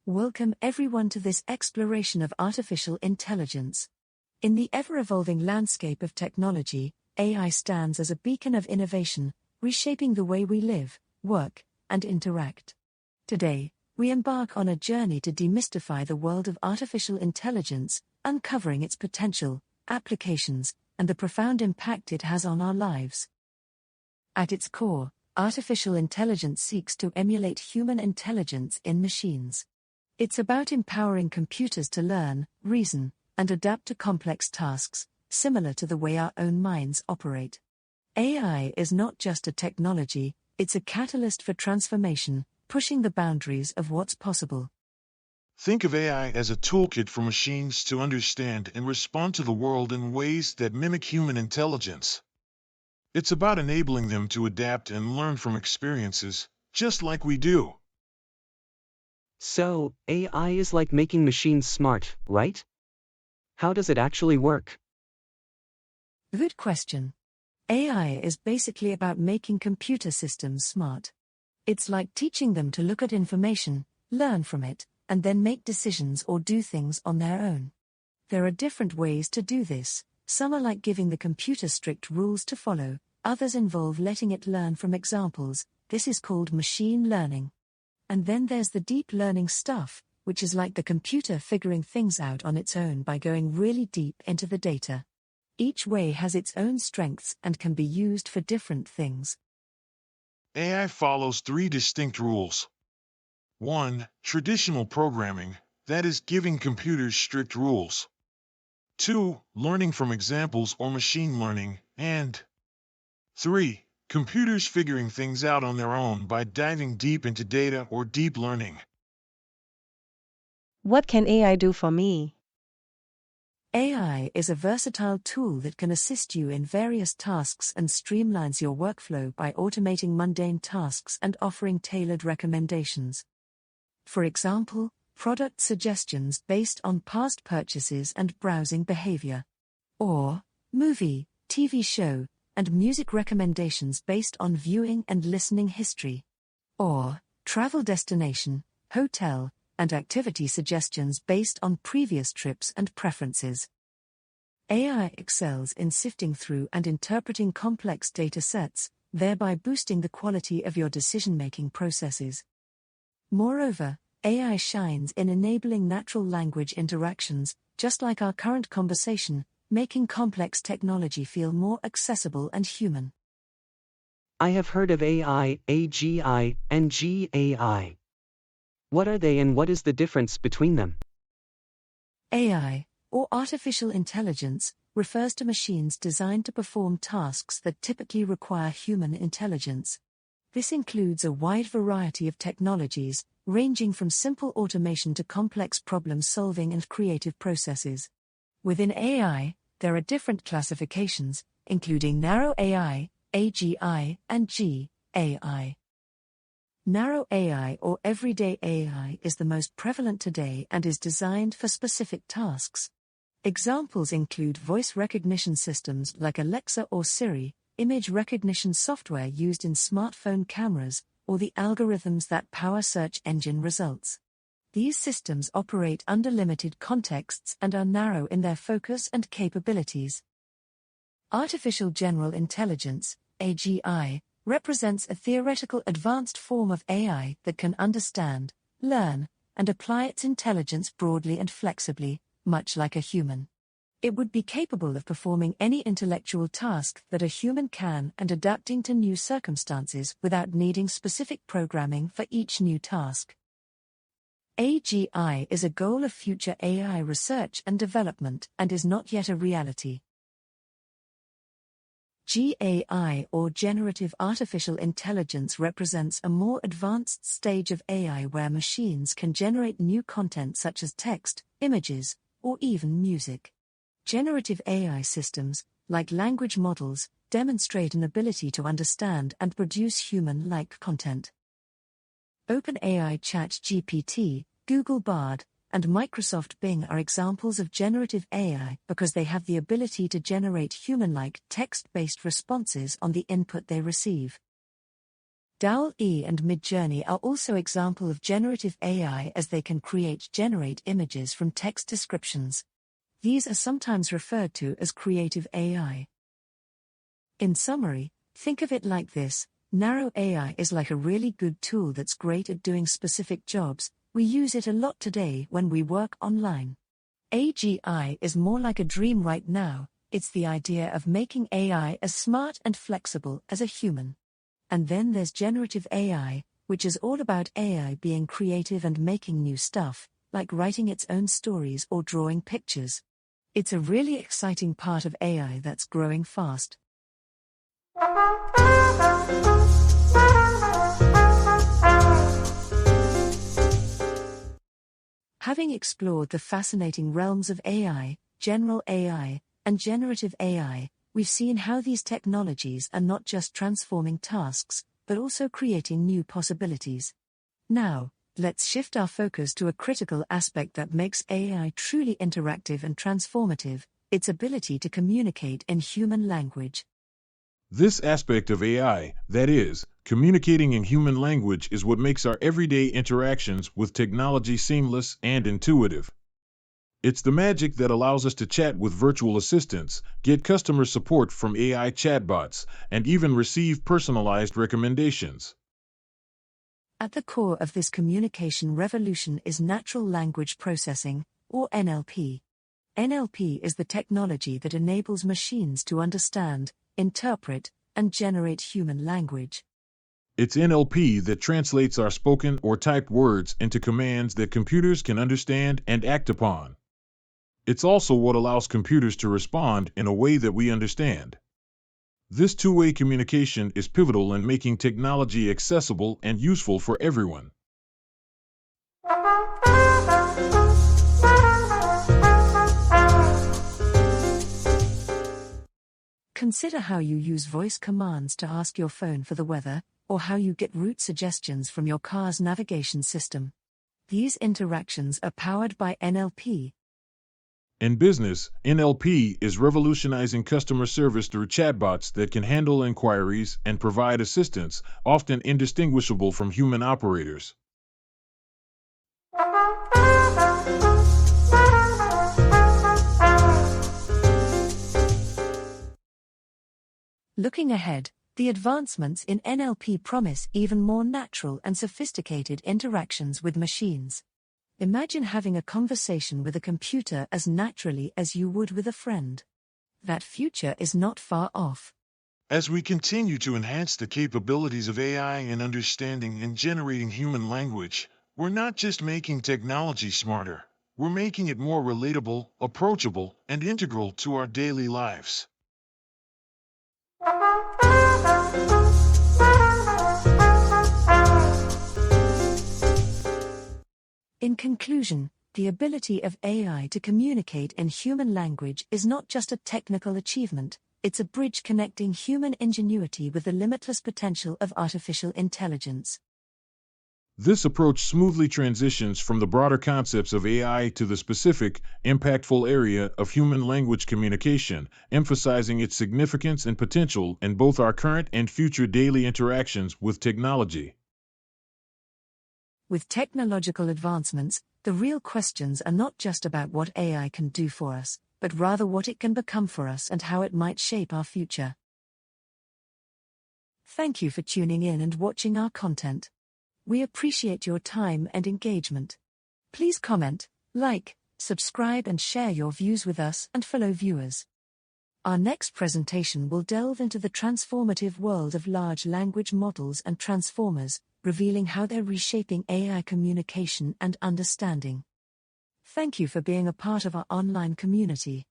Welcome everyone to this exploration of artificial intelligence. In the ever-evolving landscape of technology, AI stands as a beacon of innovation, reshaping the way we live, work, and interact. Today, we embark on a journey to demystify the world of artificial intelligence, uncovering its potential, applications, and the profound impact it has on our lives. At its core, artificial intelligence seeks to emulate human intelligence in machines. It's about empowering computers to learn, reason, and adapt to complex tasks, similar to the way our own minds operate. AI is not just a technology, it's a catalyst for transformation, pushing the boundaries of what's possible. Think of AI as a toolkit for machines to understand and respond to the world in ways that mimic human intelligence. It's about enabling them to adapt and learn from experiences, just like we do. So, AI is like making machines smart, right? How does it actually work? Good question. AI is basically about making computer systems smart. It's like teaching them to look at information, learn from it, and then make decisions or do things on their own. There are different ways to do this. Some are like giving the computer strict rules to follow, others involve letting it learn from examples. This is called machine learning. And then there's the deep learning stuff, which is like the computer figuring things out on its own by going really deep into the data. Each way has its own strengths and can be used for different things. AI follows three distinct rules. 1. Traditional programming, that is giving computers strict rules. 2. Learning from examples or machine learning, and 3. Computers figuring things out on their own by diving deep into data or deep learning. What can AI do for me? AI is a versatile tool that can assist you in various tasks and streamlines your workflow by automating mundane tasks and offering tailored recommendations. For example, product suggestions based on past purchases and browsing behavior. Or, movie, TV show, and music recommendations based on viewing and listening history. Or, travel destination, hotel, and activity suggestions based on previous trips and preferences. AI excels in sifting through and interpreting complex data sets, thereby boosting the quality of your decision-making processes. Moreover, AI shines in enabling natural language interactions, just like our current conversation, making complex technology feel more accessible and human. I have heard of AI, AGI, and GAI. What are they and what is the difference between them? AI, or artificial intelligence, refers to machines designed to perform tasks that typically require human intelligence. This includes a wide variety of technologies, ranging from simple automation to complex problem-solving and creative processes. Within AI, there are different classifications, including narrow AI, AGI, and GAI. Narrow AI or everyday AI is the most prevalent today and is designed for specific tasks. Examples include voice recognition systems like Alexa or Siri, image recognition software used in smartphone cameras, or the algorithms that power search engine results. These systems operate under limited contexts and are narrow in their focus and capabilities. Artificial General Intelligence, AGI, represents a theoretical advanced form of AI that can understand, learn, and apply its intelligence broadly and flexibly, much like a human. It would be capable of performing any intellectual task that a human can and adapting to new circumstances without needing specific programming for each new task. AGI is a goal of future AI research and development and is not yet a reality. GAI or Generative Artificial Intelligence represents a more advanced stage of AI where machines can generate new content such as text, images, or even music. Generative AI systems, like language models, demonstrate an ability to understand and produce human-like content. OpenAI ChatGPT, Google Bard, and Microsoft Bing are examples of generative AI because they have the ability to generate human-like text-based responses on the input they receive. DALL-E and Midjourney are also examples of generative AI, as they can generate images from text descriptions. These are sometimes referred to as creative AI. In summary, think of it like this: narrow AI is like a really good tool that's great at doing specific jobs. We use it a lot today when we work online. AGI is more like a dream right now. It's the idea of making AI as smart and flexible as a human. And then there's generative AI, which is all about AI being creative and making new stuff, like writing its own stories or drawing pictures. It's a really exciting part of AI that's growing fast. Having explored the fascinating realms of AI, general AI, and generative AI, we've seen how these technologies are not just transforming tasks, but also creating new possibilities. Now, let's shift our focus to a critical aspect that makes AI truly interactive and transformative: its ability to communicate in human language. This aspect of AI, that is, communicating in human language, is what makes our everyday interactions with technology seamless and intuitive. It's the magic that allows us to chat with virtual assistants, get customer support from AI chatbots, and even receive personalized recommendations. At the core of this communication revolution is natural language processing, or NLP. NLP is the technology that enables machines to understand, interpret, and generate human language. It's NLP that translates our spoken or typed words into commands that computers can understand and act upon. It's also what allows computers to respond in a way that we understand. This two-way communication is pivotal in making technology accessible and useful for everyone. Consider how you use voice commands to ask your phone for the weather, or how you get route suggestions from your car's navigation system. These interactions are powered by NLP. In business, NLP is revolutionizing customer service through chatbots that can handle inquiries and provide assistance, often indistinguishable from human operators. Looking ahead, the advancements in NLP promise even more natural and sophisticated interactions with machines. Imagine having a conversation with a computer as naturally as you would with a friend. That future is not far off. As we continue to enhance the capabilities of AI in understanding and generating human language, we're not just making technology smarter, we're making it more relatable, approachable, and integral to our daily lives. In conclusion, the ability of AI to communicate in human language is not just a technical achievement, it's a bridge connecting human ingenuity with the limitless potential of artificial intelligence. This approach smoothly transitions from the broader concepts of AI to the specific, impactful area of human language communication, emphasizing its significance and potential in both our current and future daily interactions with technology. With technological advancements, the real questions are not just about what AI can do for us, but rather what it can become for us and how it might shape our future. Thank you for tuning in and watching our content. We appreciate your time and engagement. Please comment, like, subscribe, and share your views with us and fellow viewers. Our next presentation will delve into the transformative world of large language models and transformers, revealing how they're reshaping AI communication and understanding. Thank you for being a part of our online community.